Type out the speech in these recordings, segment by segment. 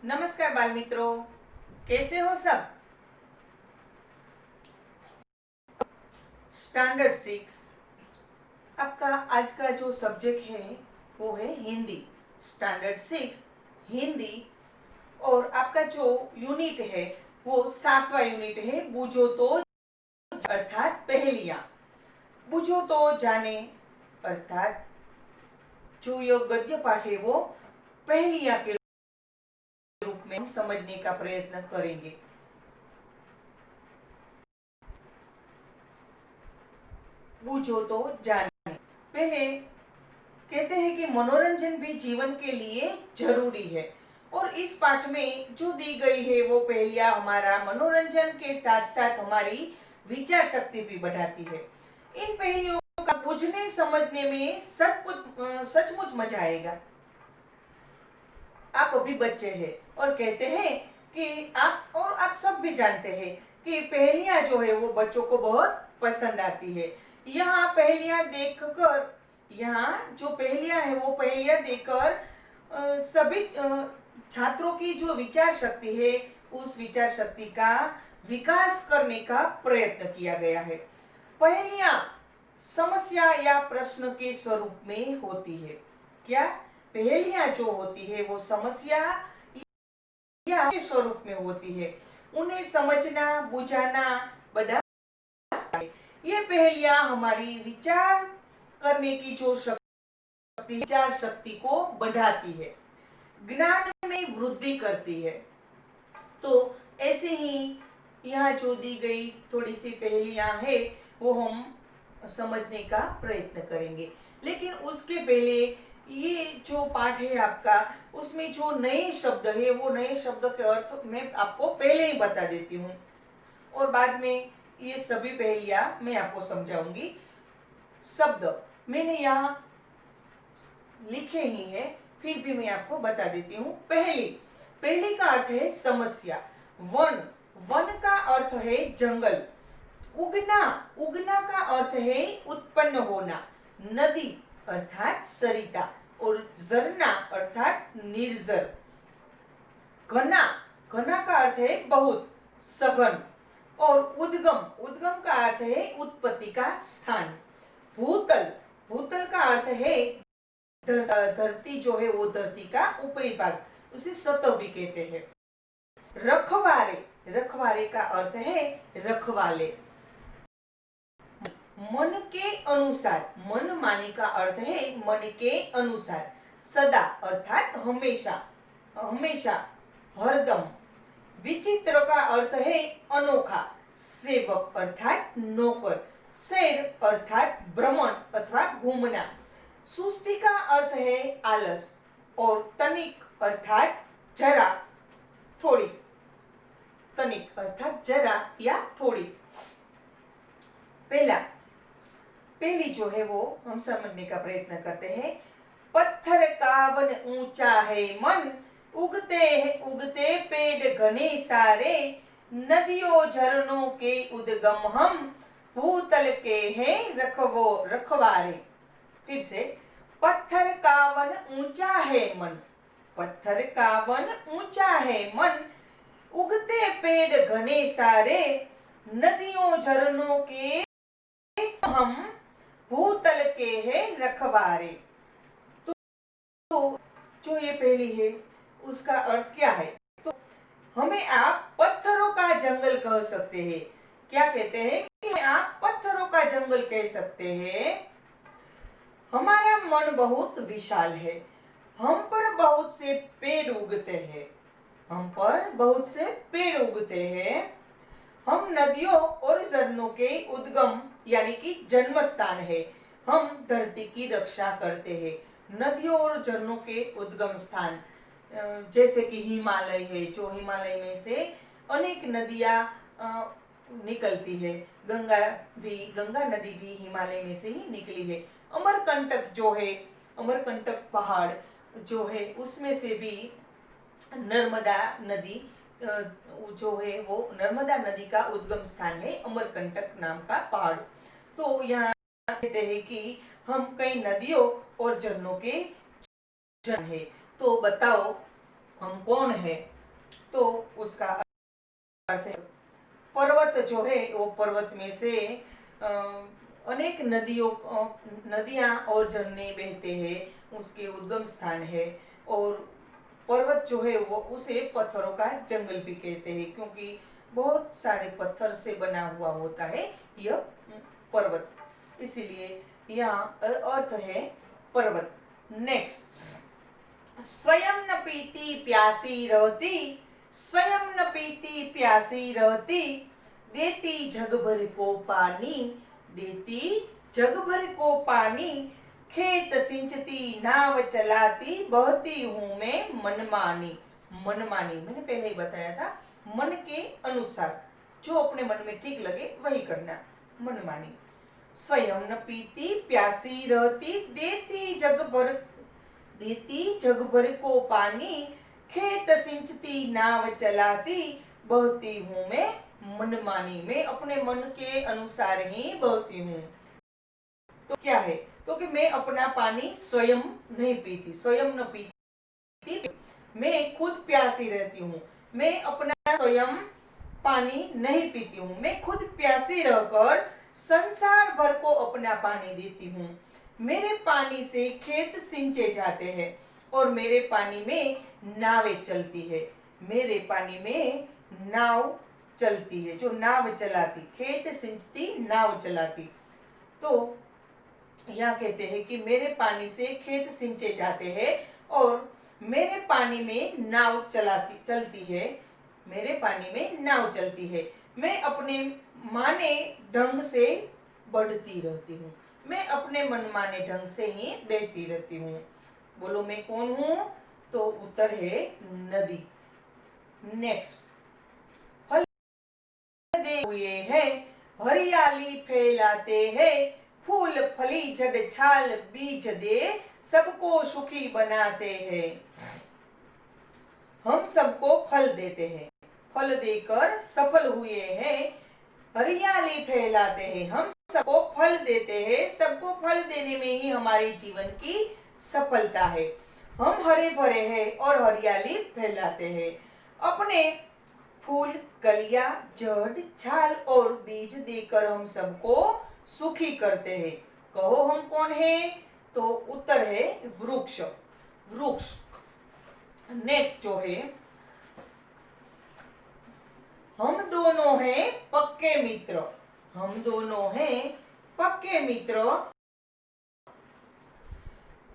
नमस्कार बाल मित्रों, कैसे हो सब। स्टैंडर्ड 6 आपका आज का जो सब्जेक्ट है वो है हिंदी। स्टैंडर्ड 6 हिंदी। और आपका जो यूनिट है वो 7वां यूनिट है, बूझो तो अर्थात पहेलियां। बूझो तो जाने अर्थात जो ये गद्य पाठ है वो पहेलियां के रूप में हम समझने का प्रयत्न करेंगे। बूझो तो जाने। पहले कहते हैं कि मनोरंजन भी जीवन के लिए जरूरी है, और इस पाठ में जो दी गई है वो पहेलियां हमारा मनोरंजन के साथ साथ हमारी विचार शक्ति भी बढ़ाती है। इन पहेलियों का बुझने समझने में सचमुच मजा आएगा। आप अभी बच्चे हैं और कहते हैं कि आप सब भी जानते हैं कि पहेलियां जो है वो बच्चों को बहुत पसंद आती है। यहाँ पहेलियां देखकर, यहाँ जो पहेलियां है वो पहेलियां देखकर सभी छात्रों की जो विचार शक्ति है उस विचार शक्ति का विकास करने का प्रयत्न किया गया है। पहेलियां समस्या या प्रश्न के स्वरूप में होती है। क्या पहेलियां जो होती है वो समस्या या के स्वरूप में होती है। उन्हें समझना बुझाना बड़ा ये पहेलियां हमारी विचार करने की जो शक्ति, विचार शक्ति को बढ़ाती है, ज्ञान में वृद्धि करती है। तो ऐसे ही यहाँ जो दी गई थोड़ी सी पहेलियां है वो हम समझने का प्रयत्न करेंगे। लेकिन उसके पहले ये जो पाठ है आपका, उसमें जो नए शब्द है वो नए शब्द के अर्थ मैं आपको पहले ही बता देती हूँ, और बाद में ये सभी पहेलियां मैं आपको समझाऊंगी। शब्द मैंने यहाँ लिखे ही है, फिर भी मैं आपको बता देती हूँ। पहली का अर्थ है समस्या। वन, वन का अर्थ है जंगल। उगना, उगना का अर्थ है उत्पन्न होना। नदी अर्थात सरिता, और झरना अर्थात निर्जर। घना, घना का अर्थ है बहुत, सघन। और उद्गम, उद्गम का अर्थ है उत्पत्ति का स्थान। भूतल, भूतल का अर्थ है धरती जो है वो धरती का ऊपरी भाग, उसे सतह भी कहते हैं। रखवारे, रखवारे का अर्थ है रखवाले। मन के अनुसार, मन माने का अर्थ है मन के अनुसार। सदा अर्थात हमेशा, हमेशा, हरदम। विचित्र का अर्थ है अनोखा। सेवक अर्थात नौकर। सैर अर्थात भ्रमण अथवा घूमना। सुस्ती का अर्थ है आलस, और तनिक अर्थात जरा, थोड़ी। तनिक अर्थात जरा या थोड़ी। पहली जो है वो हम समझने का प्रयत्न करते हैं। पत्थर का वन ऊंचा है मन, उगते पेड़ घने सारे, नदियों झरनों के उद्गम हम, भूतल के हैं रखवारे। फिर से, पत्थर का वन ऊंचा है मन, पत्थर का वन ऊंचा है मन, उगते पेड़ घने सारे, नदियों झरनों के हम, भूतल के हैं रखवारे। तो जो ये पहली है उसका अर्थ क्या है? तो हमें आप पत्थरों का जंगल कह सकते हैं। क्या कहते हैं कि आप पत्थरों का जंगल कह सकते हैं। हमारा मन बहुत विशाल है, हम पर बहुत से पेड़ उगते हैं, हम पर बहुत से पेड़ उगते हैं। हम नदियों और झरनों के उद्गम यानी कि जन्म स्थान है, हम धरती की रक्षा करते हैं। नदियों और झरनों के उद्गम स्थान जैसे कि हिमालय है, जो हिमालय में से अनेक नदियां निकलती है। गंगा नदी भी हिमालय में से ही निकली है। अमरकंटक जो है, अमरकंटक पहाड़ जो है उसमें से भी नर्मदा नदी जो है वो नर्मदा नदी का उद्गम स्थान है, अमरकंटक नाम का पहाड़। तो यहाँ कहते हैं कि हम कई नदियों और झरनों के जन है। तो बताओ हम कौन है? तो उसका अर्थ है पर्वत जो है वो पर्वत में से अनेक नदियां और झरने बहते हैं, उसके उद्गम स्थान है। और पर्वत जो है वो उसे पत्थरों का जंगल भी कहते हैं, क्योंकि बहुत सारे पत्थर से बना हुआ होता है यह पर्वत, इसीलिए यहाँ अर्थ है पर्वत। नेक्स्ट, स्वयं न पीती प्यासी रहती, स्वयं न पीती प्यासी रहती, देती जग भर को पानी, देती जग भर को पानी, खेत सिंचती नाव चलाती, बहती हूँ मैं मनमानी। मनमानी मैंने पहले ही बताया था, मन के अनुसार जो अपने मन में ठीक लगे वही करना, मनमानी। स्वयं न पीती प्यासी रहती, देती जग भर को पानी, खेत सिंचती नाव चलाती, बहती हूँ मैं मनमानी। मैं अपने मन के अनुसार ही बहती हूँ। तो क्या है, तो कि मैं अपना पानी स्वयं नहीं पीती, स्वयं न पीती, मैं खुद प्यासी रहती हूँ। मैं अपना स्वयं पानी नहीं पीती हूँ, मैं खुद प्यासी रहकर संसार भर को अपना पानी देती हूँ। मेरे पानी से खेत सिंचे जाते हैं और मेरे पानी में नावें चलती है। मेरे पानी में नाव चलती है, जो नाव चलाती, खेत सिंचती नाव चलाती। तो यहाँ कहते हैं कि मेरे पानी से खेत सिंचे जाते हैं और मेरे पानी में नाव चलती है, मेरे पानी में नाव चलती है। मैं अपने माने ढंग से बढ़ती रहती हूँ, मैं अपने मनमाने ढंग से ही बहती रहती हूँ। बोलो मैं कौन हूँ, तो उत्तर है नदी। नेक्स्ट, फल दे हुए हैं, हरियाली फैलाते हैं, फूल फली जड़ छाल बीज दे, सबको सुखी बनाते हैं। हम सबको फल देते हैं, फल देकर सफल हुए हैं, हरियाली फैलाते हैं। हम सबको फल देते हैं, सबको फल देने में ही हमारे जीवन की सफलता है। हम हरे भरे हैं और हरियाली फैलाते हैं। अपने फूल, कलियां, जड़, छाल और बीज देकर हम सबको सुखी करते हैं। कहो हम कौन है, तो उत्तर है वृक्ष। वृक्ष। नेक्स्ट जो है, हम दोनों हैं पक्के मित्र, हम दोनों हैं पक्के मित्र,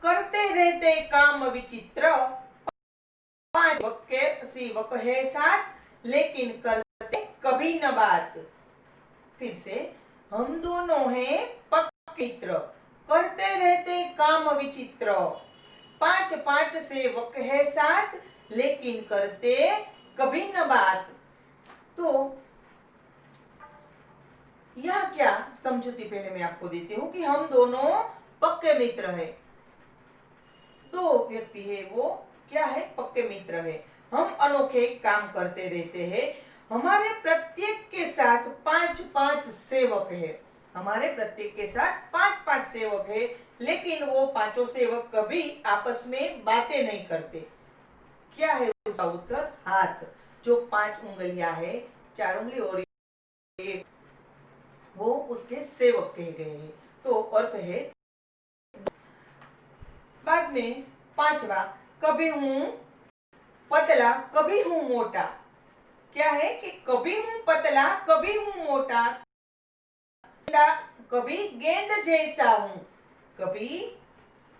करते रहते काम विचित्र, पांच वक्के सेवक है साथ, लेकिन करते कभी न बात। फिर से, हम दोनों हैं पक्के मित्र, करते रहते काम विचित्र, पांच पांच सेवक है साथ, लेकिन करते कभी न बात। तो यह क्या समझौती पहले मैं आपको देती हूँ कि हम दोनों पक्के मित्र है। दो व्यक्ति है, वो क्या है, पक्के मित्र है। हम अनोखे काम करते रहते हैं। हमारे प्रत्येक के साथ पांच पांच सेवक है, हमारे प्रत्येक के साथ पांच पांच सेवक है, लेकिन वो पांचों सेवक कभी आपस में बातें नहीं करते। क्या है उसका उत्तर, हाथ। जो पांच उंगलियां है, चार उंगली और एक, वो उसके सेवक कहे गए हैं। तो अर्थ है। बाद में पांचवा, कभी हूं पतला कभी हूं मोटा। क्या है कि कभी हूं पतला कभी हूं मोटा, कभी गेंद जैसा हूं,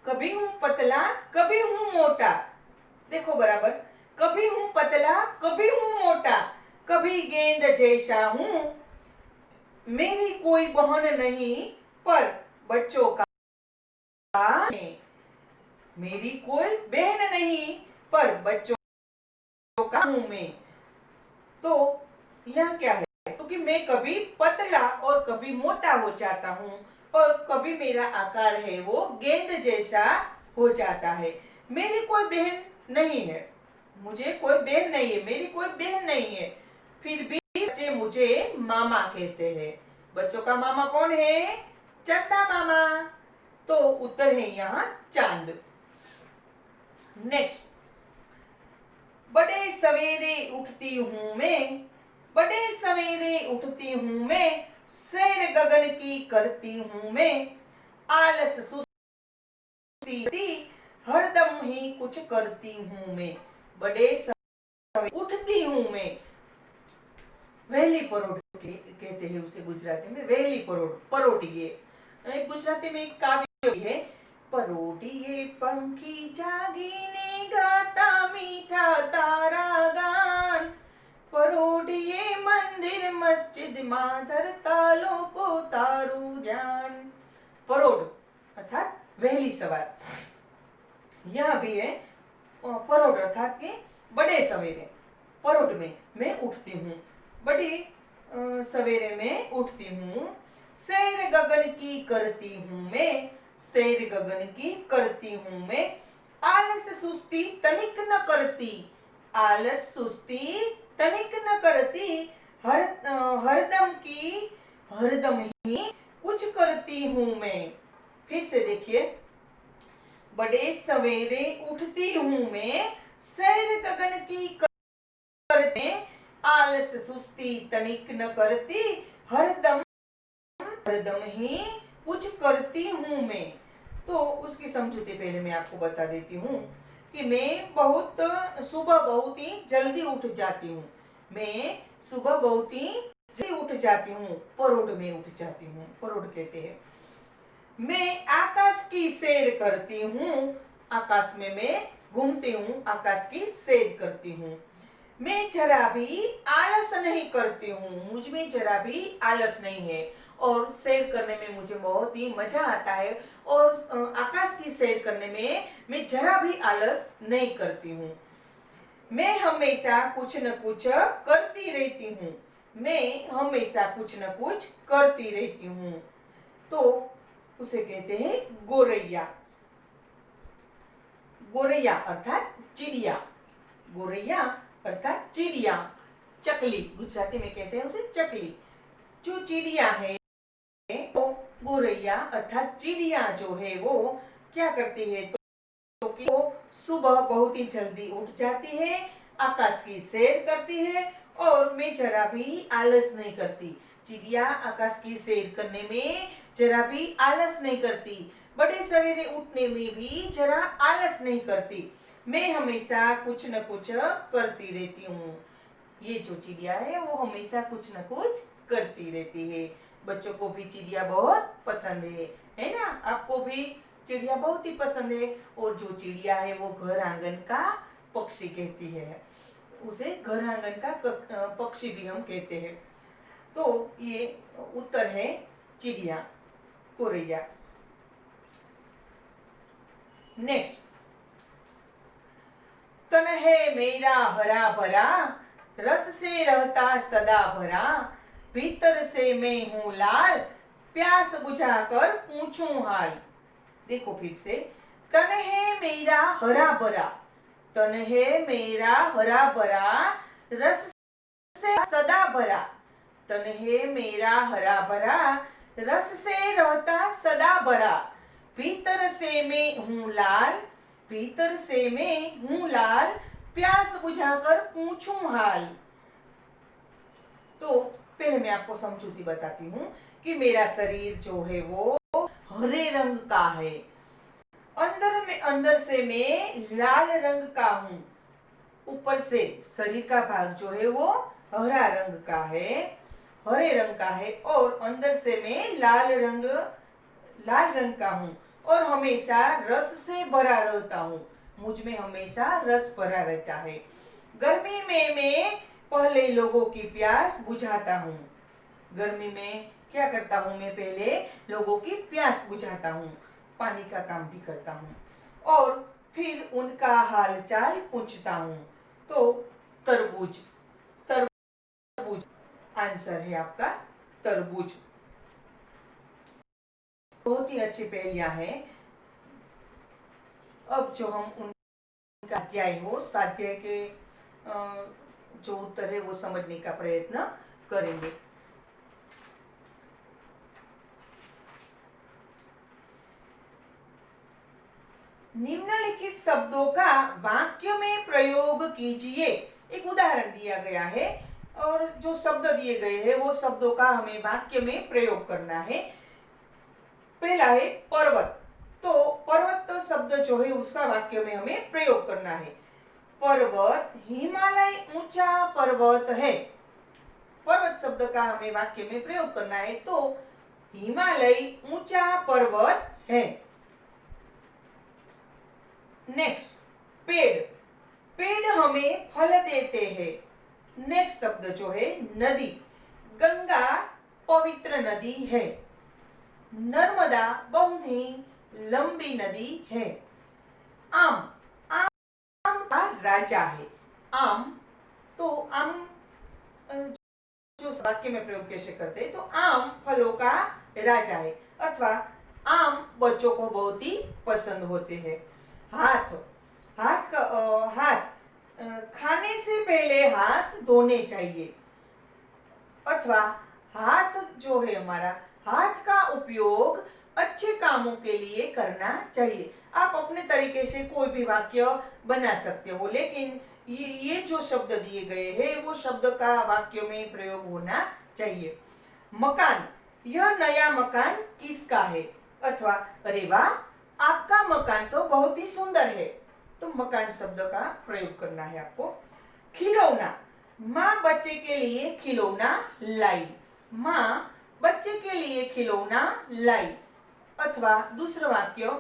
कभी हूं पतला कभी हूं मोटा। देखो बराबर, कभी हूं पतला कभी हूं मोटा, कभी गेंद जैसा हूं, मेरी कोई बहन नहीं पर बच्चों का मैं, मेरी कोई बहन नहीं पर बच्चों का हूं मैं। तो यह क्या है, क्योंकि मैं कभी पतला और कभी मोटा हो जाता हूँ और कभी मेरा आकार है वो गेंद जैसा हो जाता है। मेरी कोई बहन नहीं है, मुझे कोई बहन नहीं है, मेरी कोई बहन नहीं है, फिर भी बच्चे मुझे मामा कहते हैं। बच्चों का मामा कौन है, चंदा मामा। तो उत्तर है यहाँ चांद। नेक्स्ट, बड़े सवेरे उठती हूँ मैं, बड़े सवेरे उठती हूँ मैं, सैर गगन की करती हूँ मैं, आलस सुस्ती हरदम ही कुछ करती हूँ मैं। बड़े सवेरे उठती हूँ मैं, वहेली परोढ कहते हैं उसे गुजराती में, वहेली परोढ, परोढीए। गुजराती में एक काव्य है, परोढीए पंखी जागीने गाता मीठा तारा गान, परोढीए मंदिर मस्जिद માં ધરતા લોકો તારું ध्यान। परोढ अर्थात वहेली सवार। यहाँ भी है परोढ अर्थात कि बड़े सवेरे, परोढ में मैं उठती हूँ, बड़ी सवेरे में उठती हूँ, सैर गगन की करती हूँ मैं, सैर गगन की करती हूँ मैं, आलस सुस्ती तनिक न करती, आलस सुस्ती तनिक न करती, हरदम की हरदम ही कुछ करती हूँ मैं। फिर से देखिए, बड़े सवेरे उठती हूँ मैं, सैर गगन की करते, आलस सुस्ती तनिक न करती, हरदम हरदम ही कुछ करती हूँ मैं। तो उसकी समझूती पहले मैं आपको बता देती हूँ कि मैं सुबह बहुत ही जल्दी उठ जाती हूँ। मैं सुबह बहुत ही जल्दी उठ जाती हूँ, परोढ में उठ जाती हूँ, परोढ कहते हैं। मैं आकाश की सैर करती हूँ, आकाश में मैं घूमती हूँ, आकाश की सैर करती हूँ। मैं जरा भी आलस नहीं करती हूँ, मुझ में जरा भी आलस नहीं है, और सैर करने में मुझे बहुत ही मजा आता है, और आकाश की सैर करने में मैं जरा भी आलस नहीं करती हूँ। मैं हमेशा कुछ न कुछ करती रहती हूँ, मैं हमेशा कुछ न कुछ करती रहती हूँ। तो उसे कहते हैं गोरैया। गोरैया अर्थात चिड़िया, गोरैया अर्थात चिड़िया, चकली, गुजराती में कहते हैं उसे चकली। जो चिड़िया है वो गोरैया अर्थात चिड़िया जो है वो क्या करती है, तो कि वो सुबह बहुत ही जल्दी उठ जाती है, आकाश की सैर करती है, और मैं जरा भी आलस नहीं करती। चिड़िया आकाश की सैर करने में जरा भी आलस नहीं करती, बड़े सवेरे उठने में भी जरा आलस नहीं करती, मैं हमेशा कुछ न कुछ करती रहती हूँ। ये जो चिड़िया है वो हमेशा कुछ न कुछ करती रहती है। बच्चों को भी चिड़िया बहुत पसंद है ना? आपको भी चिड़िया बहुत ही पसंद है, और जो चिड़िया है वो घर आंगन का पक्षी कहती है, उसे घर आंगन का पक्षी भी हम कहते हैं। तो ये उत्तर है चिड़िया, गोरैया। नेक्स्ट, तन है मेरा हरा भरा, रस से रहता सदा भरा, भीतर से मैं हूं लाल, प्यास बुझाकर पूछूं हाल। देखो फिर से, तन है मेरा हरा भरा, तन है मेरा हरा भरा, रस से सदा भरा, तन है मेरा हरा भरा, रस से रहता सदा भरा, भीतर से मैं हूं लाल, भीतर से मैं हूं लाल, प्यास बुझाकर पूछूं हाल। तो पहले मैं आपको समझूती बताती हूँ कि मेरा शरीर जो है वो हरे रंग का है, अंदर से मैं लाल रंग का हूँ, ऊपर से शरीर का भाग जो है वो हरा रंग का है, हरे रंग का है, और अंदर से मैं लाल रंग का हूँ, और हमेशा रस से भरा रहता हूँ, मुझ में हमेशा रस भरा रहता है। गर्मी में मैं पहले लोगों की प्यास बुझाता हूँ, गर्मी में क्या करता हूँ मैं, पहले लोगों की प्यास बुझाता हूँ, पानी का काम भी करता हूँ, और फिर उनका हाल चाल पूछता हूँ। तो तरबूज, तरबूज आंसर है आपका तरबूज। बहुत ही अच्छी पहेलियां हैं। अब जो हम उनका अध्याय हो, स्वाध्याय के जो उत्तर है वो समझने का प्रयत्न करेंगे। निम्नलिखित शब्दों का वाक्य में प्रयोग कीजिए। एक उदाहरण दिया गया है और जो शब्द दिए गए हैं वो शब्दों का हमें वाक्य में प्रयोग करना है। पहला है पर्वत। तो पर्वत तो शब्द जो है उसका वाक्य में हमें प्रयोग करना है। पर्वत, हिमालय ऊंचा पर्वत है। पर्वत शब्द का हमें वाक्य में प्रयोग करना है, तो हिमालय ऊंचा पर्वत है। नेक्स्ट, पेड़। पेड़ हमें फल देते हैं। नेक्स्ट शब्द जो है नदी। गंगा पवित्र नदी है। नर्मदा बहुत ही लंबी नदी है। आम, आम का राजा है। आम, तो आम जो वाक्य में प्रयोग कैसे करते हैं, तो आम फलों का राजा है, अथवा आम बच्चों को बहुत ही पसंद होते हैं। हाथ, हाथ खाने से पहले हाथ धोने चाहिए, अथवा हाथ जो है हमारा, हाथ का उपयोग अच्छे कामों के लिए करना चाहिए। आप अपने तरीके से कोई भी वाक्य बना सकते हो, लेकिन ये जो शब्द दिए गए हैं वो शब्द का वाक्य में प्रयोग होना चाहिए। मकान, यह नया मकान किसका है, अथवा अरे वाह आपका मकान तो बहुत ही सुंदर है, तो मकान शब्द का प्रयोग करना है आपको। खिलौना, माँ बच्चे के लिए खिलौना लाई। माँ बच्चे के लिए खिलौना लाई, अथवा दूसरा वाक्य,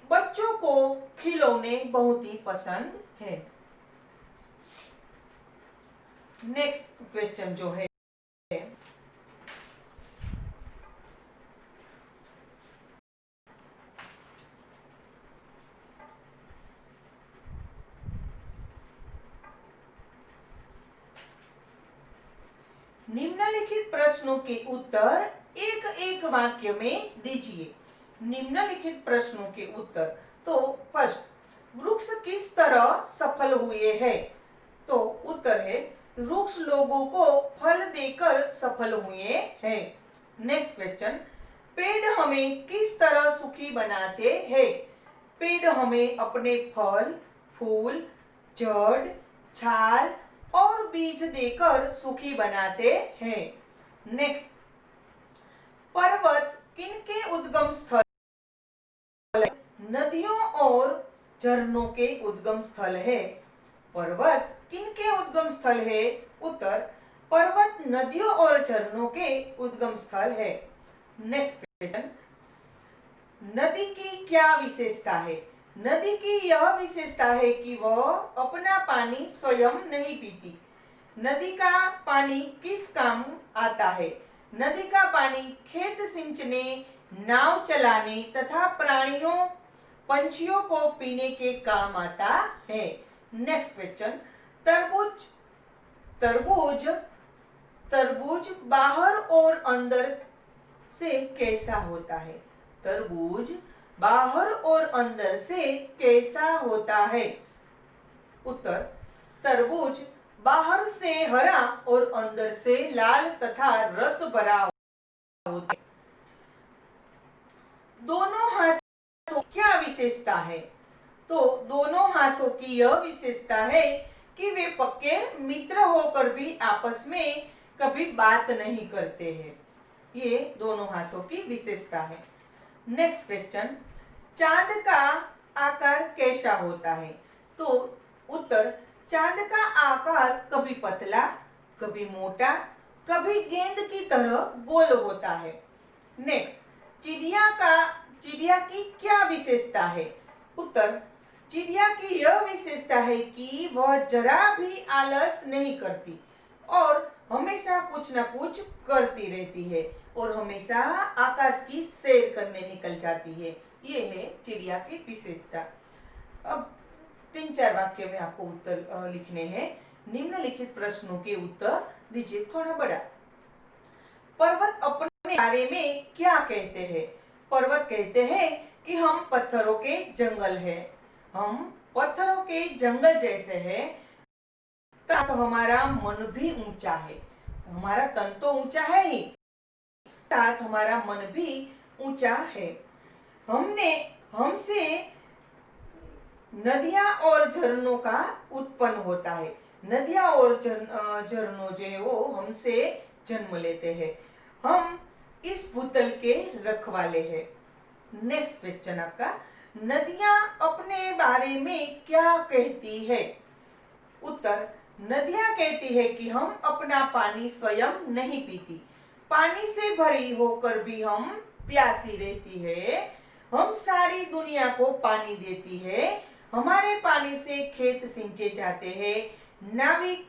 बच्चों को खिलौने बहुत ही पसंद है। नेक्स्ट क्वेश्चन जो है, निम्नलिखित प्रश्नों के उत्तर एक एक वाक्य में दीजिए। निम्नलिखित प्रश्नों के उत्तर, तो फर्स्ट, वृक्ष किस तरह सफल हुए हैं, तो उत्तर है वृक्ष लोगों को फल देकर सफल हुए हैं। नेक्स्ट क्वेश्चन, पेड़ हमें किस तरह सुखी बनाते हैं, पेड़ हमें अपने फल, फूल, जड़, छाल और बीज देकर सुखी बनाते हैं। नेक्स्ट, पर्वत किनके उद्गम स्थल, नदियों और झरनों के उद्गम स्थल है। पर्वत किनके उद्गम स्थल है, उत्तर पर्वत नदियों और झरनों के उद्गम स्थल है। नेक्स्ट क्वेश्चन, नदी की क्या विशेषता है, नदी की यह विशेषता है कि वह अपना पानी स्वयं नहीं पीती। नदी का पानी किस काम आता है, नदी का पानी खेत सिंचने, नाव चलाने तथा प्राणियों, पंछियों को पीने के काम आता है। नेक्स्ट क्वेश्चन, तरबूज, तरबूज तरबूज बाहर और अंदर से कैसा होता है, तरबूज बाहर और अंदर से कैसा होता है, उत्तर तरबूज बाहर से हरा और अंदर से लाल तथा रस भरा होता है। दोनों हाथों की क्या विशेषता है, तो दोनों हाथों की यह विशेषता है कि वे पक्के मित्र होकर भी आपस में कभी बात नहीं करते हैं। ये दोनों हाथों की विशेषता है। नेक्स्ट क्वेश्चन, चांद का आकार कैसा होता है, तो उत्तर चांद का आकार कभी पतला, कभी मोटा, कभी गेंद की तरह गोल होता है। नेक्स्ट, चिड़िया की क्या विशेषता है, उत्तर चिड़िया की यह विशेषता है कि वह जरा भी आलस नहीं करती और हमेशा कुछ न कुछ करती रहती है और हमेशा आकाश की सैर करने निकल जाती है। ये है चिड़िया की विशेषता। अब 3-4 वाक्य में आपको उत्तर लिखने हैं। निम्नलिखित प्रश्नों के उत्तर दीजिए, थोड़ा बड़ा। पर्वत अपने बारे में क्या कहते हैं, पर्वत कहते हैं कि हम पत्थरों के जंगल हैं, हम पत्थरों के जंगल जैसे हैं, तो हमारा मन भी ऊंचा है, हमारा तन तो ऊंचा है ही, साथ हमारा मन भी ऊंचा है। हमसे नदियां और झरनों का उत्पन्न होता है, नदियां और झरनों जो है वो हमसे जन्म लेते हैं। हम इस भूतल के रखवाले हैं। नेक्स्ट क्वेश्चन आपका, नदियां अपने बारे में क्या कहती है? उत्तर, नदियां कहती है कि हम अपना पानी स्वयं नहीं पीती, पानी से भरी होकर भी हम प्यासी रहती है। हम सारी दुनिया को पानी देती है। हमारे पानी से खेत सिंचे जाते हैं। नाविक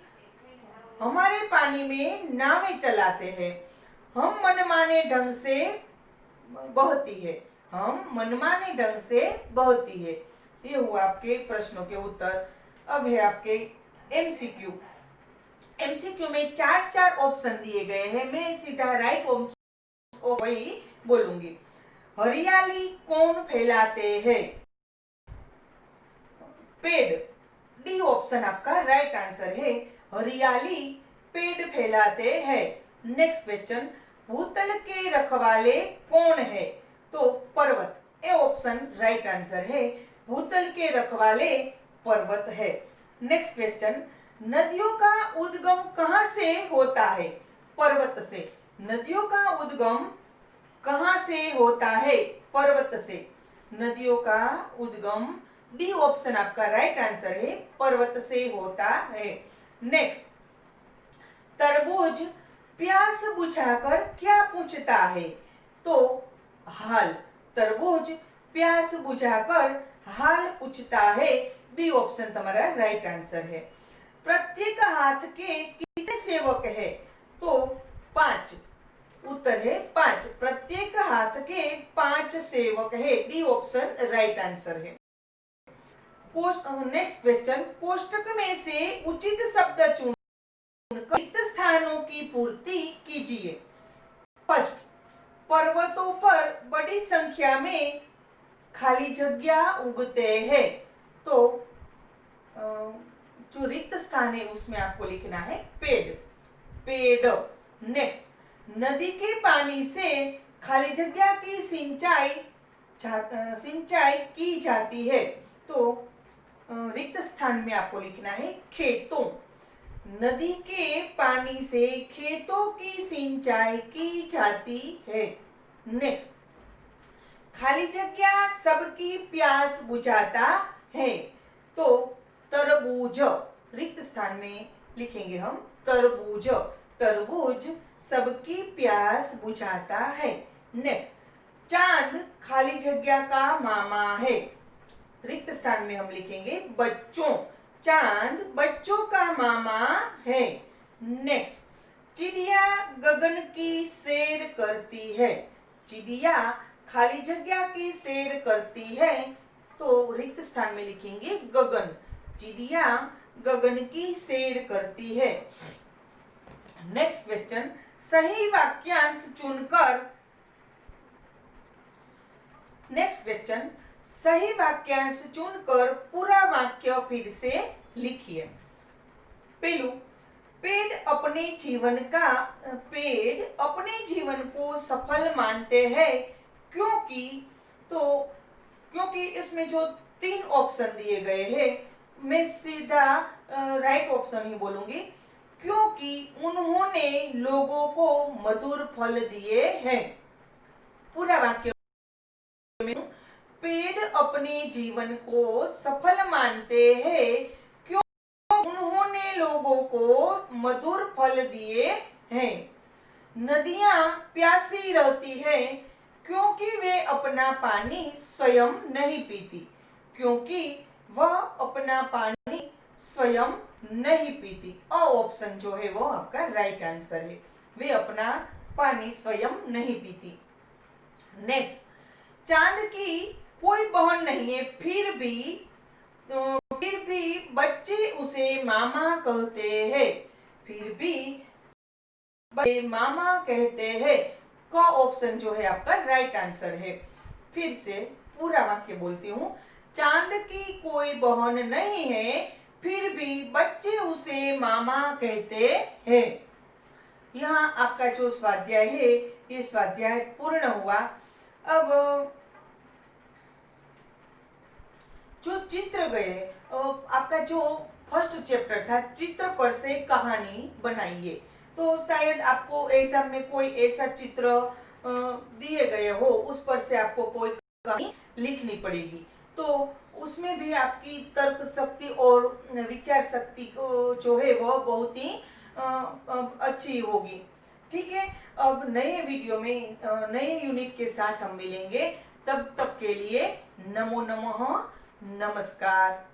हमारे पानी में नावें चलाते हैं। हम मनमाने ढंग से बहती है। हम मनमाने ढंग से बहती है। ये हुआ आपके प्रश्नों के उत्तर। अब है आपके एमसीक्यू। एमसीक्यू में चार चार ऑप्शन दिए गए हैं। मैं सीधा राइट ऑप्शन वही बोलूंगी। हरियाली कौन फैलाते हैं? पेड़। डी ऑप्शन आपका राइट आंसर है। हरियाली पेड़ फैलाते हैं। नेक्स्ट क्वेश्चन, भूतल के रखवाले कौन है? तो पर्वत। ए ऑप्शन राइट आंसर है। भूतल के रखवाले पर्वत है। नेक्स्ट क्वेश्चन, नदियों का उद्गम कहाँ से होता है? पर्वत से। नदियों का उद्गम कहाँ से होता है? पर्वत से। नदियों का उद्गम डी ऑप्शन आपका राइट आंसर है, पर्वत से होता है। नेक्स्ट, तरबूज प्यास बुझाकर क्या पूछता है? तो हाल। तरबूज प्यास बुझाकर हाल पूछता है। बी ऑप्शन तुम्हारा राइट आंसर है। प्रत्येक हाथ के कितने सेवक है? तो 5। उत्तर है 5। प्रत्येक हाथ के 5 सेवक है। डी ऑप्शन राइट आंसर है। नेक्स्ट क्वेश्चन, कोष्टक में से उचित शब्द चुनकर रिक्त स्थानों की पूर्ति कीजिए। फर्स्ट, पर्वतों पर बड़ी संख्या में खाली जगह उगते हैं। तो जो रिक्त स्थान है उसमें आपको लिखना है पेड़। पेड़। नेक्स्ट, नदी के पानी से खाली जगह की सिंचाई की जाती है। तो रिक्त स्थान में आपको लिखना है खेतों। नदी के पानी से खेतों की सिंचाई की जाती है। नेक्स्ट, खाली जगह सबकी प्यास बुझाता है। तो तरबूज। रिक्त स्थान में लिखेंगे हम तरबूज। तरबूज सबकी प्यास बुझाता है। नेक्स्ट, चांद खाली जगह का मामा है। रिक्त स्थान में हम लिखेंगे बच्चों। चांद बच्चों का मामा है। नेक्स्ट, चिड़िया गगन की सैर करती है। चिड़िया खाली जगह की सैर करती है। तो रिक्त स्थान में लिखेंगे गगन। चिड़िया गगन की सैर करती है। नेक्स्ट क्वेश्चन, सही वाक्यांश चुनकर सही वाक्यांश चुनकर पूरा वाक्य फिर से लिखिए। पहलू, पेड़ अपने जीवन को सफल मानते हैं क्योंकि इसमें जो 3 ऑप्शन दिए गए हैं, मैं सीधा राइट ऑप्शन ही बोलूंगी। क्योंकि उन्होंने लोगों को मधुर फल दिए हैं। पूरा वाक्य में, पेड़ अपने जीवन को सफल मानते हैं क्योंकि उन्होंने लोगों को मधुर फल दिए हैं। नदियां प्यासी रहती हैं क्योंकि वे अपना पानी स्वयं नहीं पीती। क्योंकि वह अपना पानी स्वयं नहीं पीती। ऑप्शन जो है वो आपका राइट आंसर है। वे अपना पानी स्वयं नहीं पीती। नेक्स्ट, चांद की कोई बहन नहीं है, फिर भी बच्चे उसे मामा कहते हैं। फिर भी बच्चे मामा कहते हैं। का ऑप्शन जो है आपका राइट आंसर है। फिर से पूरा वाक्य बोलती हूँ। चांद की कोई बहन नहीं है, फिर भी बच्चे उसे मामा कहते हैं। यहाँ आपका जो स्वाध्याय है ये स्वाध्याय पूर्ण हुआ। अब जो चित्र गए, आपका जो फर्स्ट चैप्टर था चित्र पर से कहानी बनाइए। तो शायद आपको एग्जाम में कोई ऐसा चित्र दिए गए हो, उस पर से आपको कोई कहानी लिखनी पड़ेगी। तो उसमें भी आपकी तर्क शक्ति और विचार शक्ति जो है वह बहुत ही अच्छी होगी। ठीक है, अब नए वीडियो में नए यूनिट के साथ हम मिलेंगे। तब तक के लिए नमो नमः, नमस्कार।